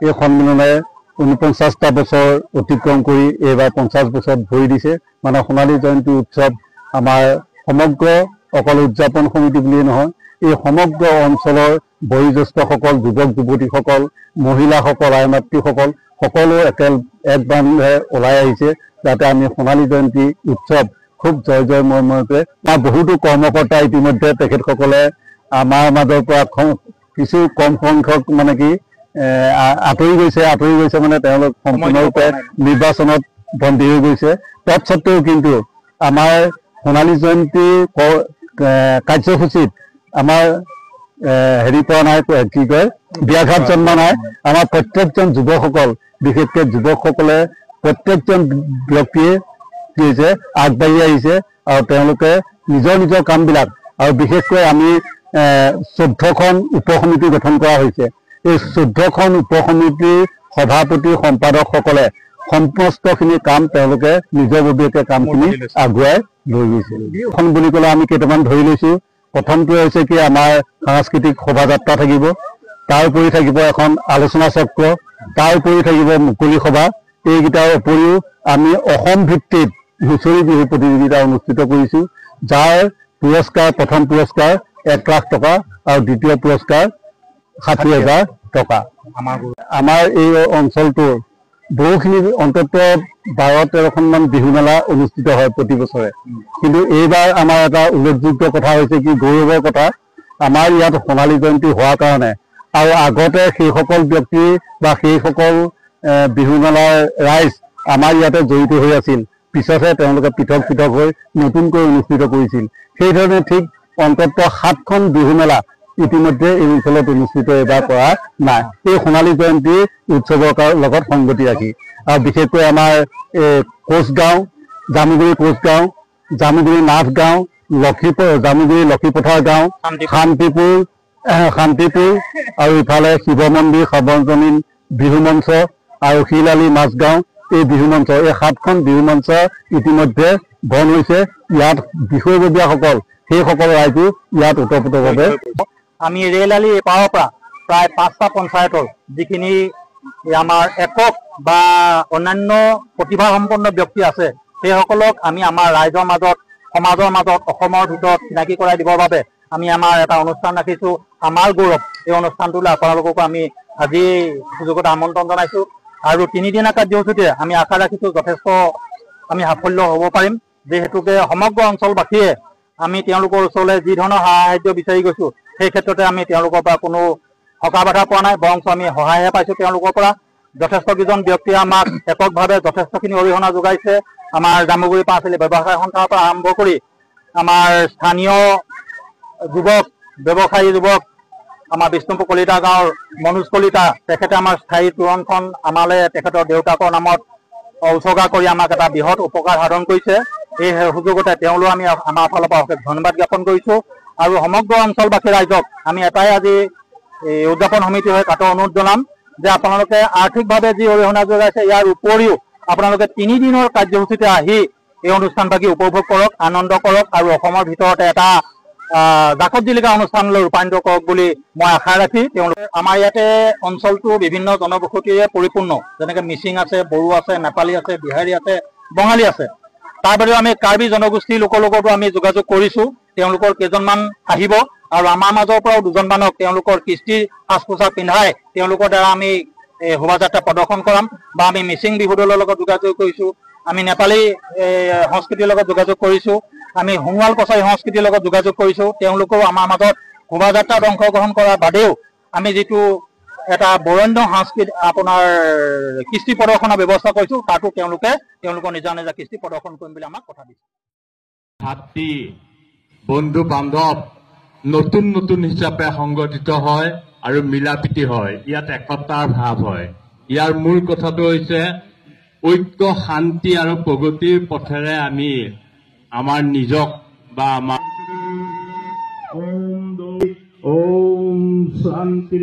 এই সন্মিলনে 49টা বছৰ অতিক্ৰম কৰি এইবাৰ 50 বছৰত ভৰি দিছে। মানে সোণালী জয়ন্তী উৎসৱ আমাৰ সমগ্ৰ অকল উদযাপন সমিতি বুলিয়ে নহয়, এই সমগ্ৰ অঞ্চলৰ বয়োজ্যেষ্ঠসকল, যুৱক যুৱতীসকল, মহিলাসকল, আই মাতৃসকল সকলো এক বান্ধে ওলাই আহিছে যাতে আমি সোণালী জয়ন্তী উৎসৱ খুব জয়ময়তে বহুতো কৰ্মকৰ্তা ইতিমধ্যে তেখেতসকলে আমাৰ মাজৰ পৰা কিছু কম সংখ্যক মানে কি আঁতৰি গৈছে মানে তেওঁলোক সম্পূৰ্ণৰূপে নিৰ্বাচনত বন্দী হৈ গৈছে। তৎসত্ত্বেও কিন্তু আমাৰ সোণালী জয়ন্তী কাৰ্যসূচীত আমাৰ হেৰি পৰা নাই, কি কয়, ব্যাঘাত জন্মা নাই। আমাৰ প্ৰত্যেকজন যুৱকসকল, বিশেষকৈ যুৱকসকলে প্ৰত্যেকজন ব্যক্তিয়ে কি হৈছে আগবাঢ়ি আহিছে আৰু তেওঁলোকে নিজৰ নিজৰ কামবিলাক আৰু বিশেষকৈ আমি 14খন উপসমিতি গঠন কৰা হৈছে। এই 14খন উপসমিতিৰ সভাপতি সম্পাদকসকলে সমস্তখিনি কাম তেওঁলোকে নিজৰ ববীয়াকে কামখিনি আগুৱাই লৈ গৈছে। এখন বুলি ক'লে আমি কেইটামান ধৰি লৈছোঁ। প্ৰথমটো হৈছে কি আমাৰ সাংস্কৃতিক শোভাযাত্ৰা থাকিব, তাৰ উপৰি থাকিব এখন আলোচনা চক্ৰ, তাৰ উপৰি থাকিব মুকলি সভা। এইকেইটাৰ উপৰিও আমি অসম ভিত্তিত হুঁচৰি বিহু প্ৰতিযোগিতা অনুষ্ঠিত কৰিছোঁ, যাৰ পুৰস্কাৰ প্ৰথম পুৰস্কাৰ 1 লাখ টকা আৰু দ্বিতীয় পুৰস্কাৰ 60,000 টকা। আমাৰ এই অঞ্চলটোৰ বহুখিনি অন্ততঃ 12-13খনমান বিহু মেলা অনুষ্ঠিত হয় প্ৰতি বছৰে। কিন্তু এইবাৰ আমাৰ এটা উল্লেখযোগ্য কথা হৈছে কি, গৌৰৱৰ কথা, আমাৰ ইয়াত সোণালী জয়ন্তী হোৱাৰ কাৰণে আৰু আগতে সেইসকল ব্যক্তি বা সেইসকল বিহু মেলাৰ ৰাইজ আমাৰ ইয়াতে জড়িত হৈ আছিল, পিছতহে তেওঁলোকে পৃথক হৈ নতুনকৈ অনুষ্ঠিত কৰিছিল। সেইধৰণে ঠিক অন্ততঃ 7খন বিহু মেলা ইতিমধ্যে এই অঞ্চলত অনুষ্ঠিত এইবাৰ কৰা নাই, এই সোণালী জয়ন্তী উৎসৱৰ লগত সংগতি ৰাখি। আৰু বিশেষকৈ আমাৰ কোচগাঁও, জামুগুৰি কোচগাঁও, জামুগুৰি নাথ গাঁও, জামুগুৰি লক্ষীপথাৰ গাঁও, শান্তিপুৰ আৰু ইফালে শিৱ মন্দিৰ সৰ্বজনীন বিহু মঞ্চ আৰু শিলালী মাছগাঁও, এই বিহু মঞ্চ, এই 7খন বিহু মঞ্চ ইতিমধ্যে বন্ধ হৈছে। ইয়াত বিষয়ববীয়াসকল সেইসকল ৰাইজো ইয়াত ওতঃপ্ৰোতভাৱে আমি ৰেলালি এপাৰৰ পৰা প্ৰায় 5টা পঞ্চায়তৰ যিখিনি আমাৰ একক বা অন্যান্য প্ৰতিভাসম্পন্ন ব্যক্তি আছে সেইসকলক আমি আমাৰ ৰাইজৰ মাজত, সমাজৰ মাজত, অসমৰ ভিতৰত চিনাকি কৰাই দিবৰ বাবে আমি আমাৰ এটা অনুষ্ঠান ৰাখিছোঁ, আমাৰ গৌৰৱ। এই অনুষ্ঠানটোলৈ আপোনালোককো আমি আজি সুযোগত আমন্ত্ৰণ জনাইছোঁ আৰু 3 দিনীয়া কাৰ্যসূচীতে আমি আশা ৰাখিছোঁ যথেষ্ট আমি সাফল্য হ'ব পাৰিম। যিহেতুকে সমগ্ৰ অঞ্চলবাসীয়ে আমি তেওঁলোকৰ ওচৰলৈ যি ধৰণৰ সাহায্য বিচাৰি গৈছোঁ সেই ক্ষেত্ৰতে আমি তেওঁলোকৰ পৰা কোনো হকা বাধা পোৱা নাই, বৰঞ্চ আমি সহায়হে পাইছোঁ তেওঁলোকৰ পৰা। যথেষ্টকেইজন ব্যক্তিয়ে আমাক এককভাৱে যথেষ্টখিনি অৰিহণা যোগাইছে। আমাৰ জামুগুৰি পাঁচআলি ব্যৱসায় সন্থাৰ পৰা আৰম্ভ কৰি আমাৰ স্থানীয় যুৱক, ব্যৱসায়ী যুৱক, আমাৰ বিষ্ণুপুৰ কলিতা গাঁৱৰ মনোজ কলিতা, তেখেতে আমাৰ স্থায়ী তোৰণখন আমালৈ তেখেতৰ দেউতাকৰ নামত উৎসৰ্গা কৰি আমাক এটা বৃহৎ উপকাৰ সাধন কৰিছে। এই সুযোগতে তেওঁলৈ আমি আমাৰ ফালৰ পৰা অশেষ ধন্যবাদ জ্ঞাপন কৰিছোঁ আৰু সমগ্ৰ অঞ্চলবাসী ৰাইজক আমি এটাই আজি উদযাপন সমিতি হৈ কাটৰ অনুৰোধ জনাম যে আপোনালোকে আৰ্থিকভাৱে যি অৰিহণা যোগাইছে ইয়াৰ উপৰিও আপোনালোকে 3 দিনৰ কাৰ্যসূচীতে আহি এই অনুষ্ঠানভাগি উপভোগ কৰক, আনন্দ কৰক আৰু অসমৰ ভিতৰতে এটা জাকত জিলিকা অনুষ্ঠানলৈ ৰূপান্তৰিত কৰক বুলি মই আশা ৰাখি তেওঁলোকে আমাৰ ইয়াতে অঞ্চলটো বিভিন্ন জনবসতিৰে পৰিপূৰ্ণ, যেনেকৈ মিচিং আছে, বড়ো আছে, নেপালী আছে, বিহাৰী আছে, বঙালী আছে। তাৰ বাহিৰেও আমি কাৰ্বি জনগোষ্ঠীৰ লোকৰ লগতো আমি যোগাযোগ কৰিছোঁ, তেওঁলোকৰ কেইজনমান আহিব আৰু আমাৰ মাজৰ পৰাও 2জনমানক তেওঁলোকৰ কৃষ্টিৰ সাজ পোছাক পিন্ধাই তেওঁলোকৰ দ্বাৰা আমি শোভাযাত্ৰা প্ৰদৰ্শন কৰাম বা আমি মিচিং বিহু দলৰ লগত যোগাযোগ কৰিছোঁ, আমি নেপালী সংস্কৃতিৰ লগত যোগাযোগ কৰিছোঁ, আমি সোণোৱাল কছাৰী সংস্কৃতিৰ লগত যোগাযোগ কৰিছোঁ। তেওঁলোকেও আমাৰ মাজত শোভাযাত্ৰাত অংশগ্ৰহণ কৰাৰ বাদেও আমি যিটো এটা বৰেণ্য সাংস্কৃতিক আপোনাৰ কৃষ্টি প্ৰদৰ্শনৰ ব্যৱস্থা কৰিছোঁ, তাতো তেওঁলোকৰ নিজা নিজা কৃষ্টি প্ৰদৰ্শন কৰিম বুলি আমাক কথা দিছে। ভাতৃ, বন্ধু বান্ধৱ নতুন নতুন হিচাপে সংগঠিত হয় আৰু মিলাপ্ৰীতি হয়, ইয়াত একতাৰ ভাৱ হয়। ইয়াৰ মূল কথাটো হৈছে ঐক্য, শান্তি আৰু প্ৰগতিৰ পথেৰে আমি আমাৰ নিজক বা আমাৰ ওম শান্তি